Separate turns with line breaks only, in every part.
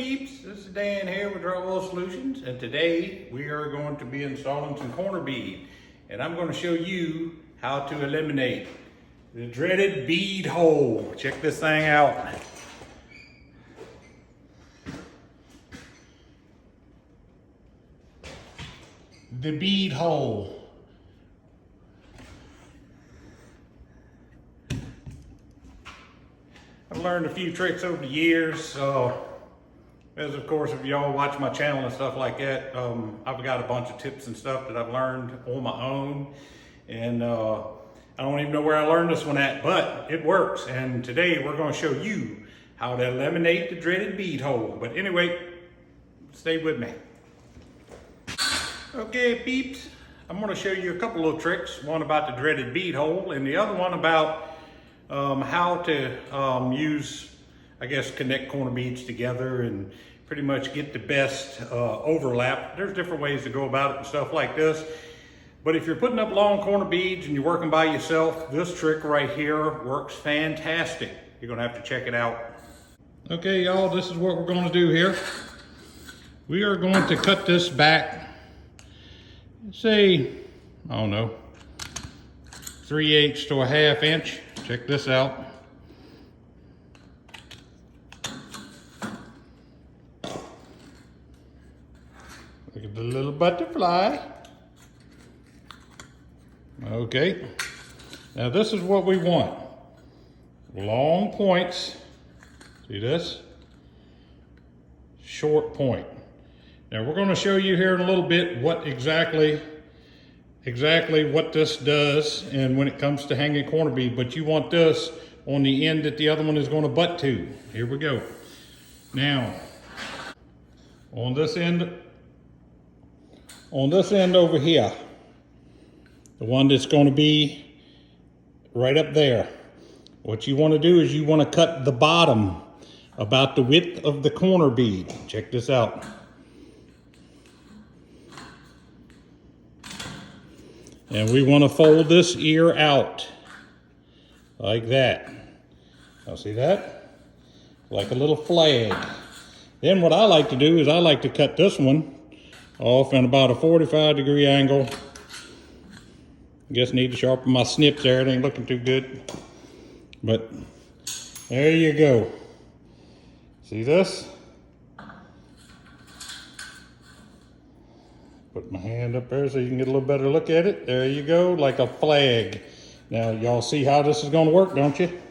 peeps, this is Dan here with Drywall Solutions, and today we are going to be installing some corner bead, and I'm going to show you how to eliminate the dreaded bead hole. Check this thing out. The bead hole. I've learned a few tricks over the years. As of course, if y'all watch my channel and stuff like that, I've got a bunch of tips and stuff that I've learned on my own. And I don't even know where I learned this one at, but it works. And today we're going to show you how to eliminate the dreaded bead hole. But anyway, stay with me. Okay, peeps, I'm going to show you a couple of tricks. One about the dreaded bead hole, and the other one about how to use, I guess, connect corner beads together and pretty much get the best overlap. There's different ways to go about it and stuff like this. But if you're putting up long corner beads and you're working by yourself, this trick right here works fantastic. You're gonna have to check it out. Okay, y'all, this is what we're gonna do here. We are going to cut this back, say, I don't know, 3/8 to a 1/2 inch. Check this out. Look at the little butterfly. Okay, now this is what we want. Long points, see this? Short point. Now we're going to show you here in a little bit what exactly what this does and when it comes to hanging corner bead, but you want this on the end that the other one is going to butt to. Here we go. Now, on this end over here, the one that's going to be right up there, what you want to do is you want to cut the bottom about the width of the corner bead. Check this out. And we want to fold this ear out like that. Now see that? Like a little flag. Then what I like to do is I like to cut this one off in about a 45-degree angle. I guess I need to sharpen my snips there. It ain't looking too good. But there you go. See this? Put my hand up there so you can get a little better look at it. There you go, like a flag. Now y'all see how this is gonna work, don't you?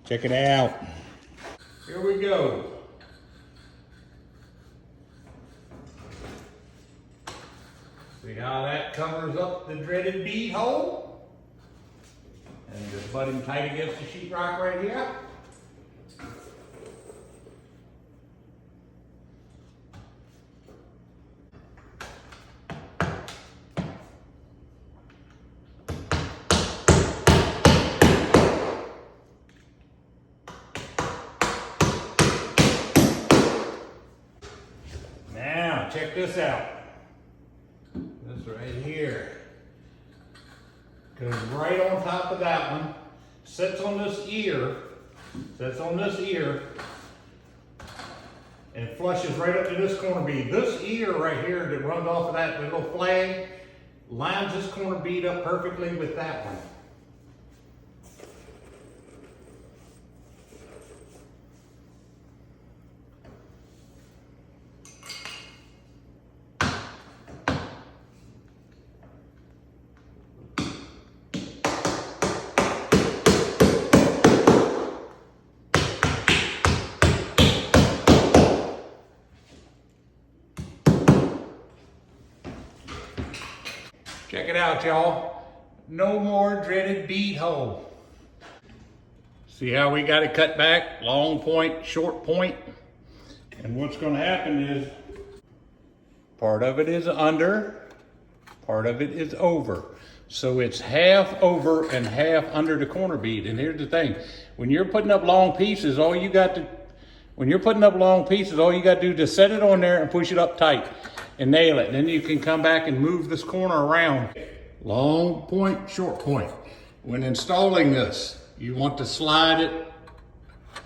Check it out. Here we go. See how that covers up the dreaded bead hole? And just butt him tight against the sheetrock right here. Now, check this out. This right here. Goes right on top of that one. Sits on this ear. And flushes right up to this corner bead. This ear right here that runs off of that little flag lines this corner bead up perfectly with that one. Check it out, y'all. No more dreaded bead hole. See how we got it cut back? Long point, short point. And what's going to happen is part of it is under, part of it is over. So it's half over and half under the corner bead. And here's the thing. When you're putting up long pieces, all you got to do is set it on there and push it up tight and nail it. Then you can come back and move this corner around. Long point, short point. When installing this, you want to slide it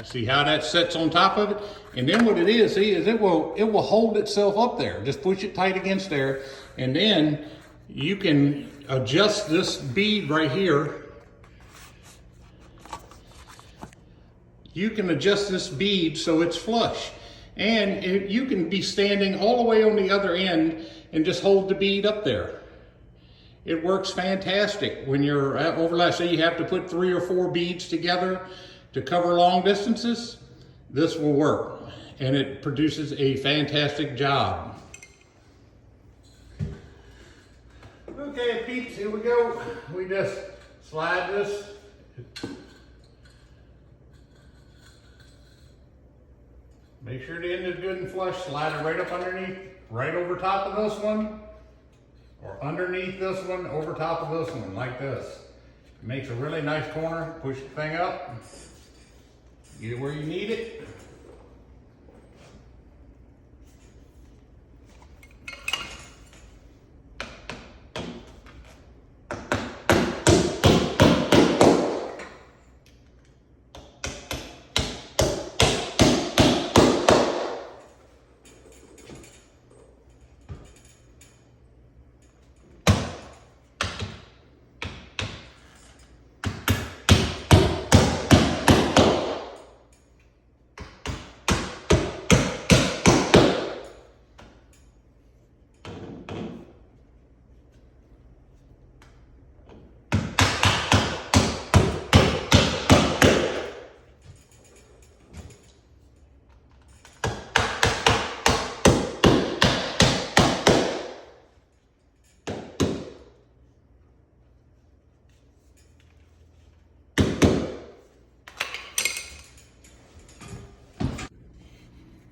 See how that sets on top of it? And then what it is, see, is it will hold itself up there. Just push it tight against there. And then you can adjust this bead right here. You can adjust this bead so it's flush. And you can be standing all the way on the other end and just hold the bead up there. It works fantastic when you're at overlap. Say you have to put 3 or 4 beads together to cover long distances, this will work. And it produces a fantastic job. Okay, peeps, here we go. We just slide this. Make sure the end is good and flush. Slide it right up underneath, right over top of this one, or underneath this one, over top of this one, like this. It makes a really nice corner. Push the thing up, get it where you need it.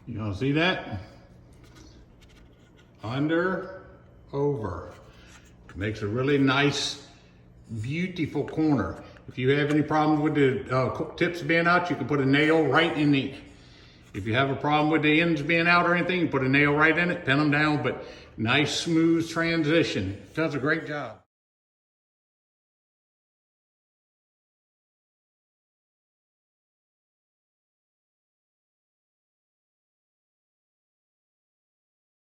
You all see that? Under, over. Makes a really nice, beautiful corner. If you have any problems with the tips being out, you can put a nail right in the, if you have a problem with the ends being out or anything, you put a nail right in it, pin them down, but nice smooth transition. Does a great job.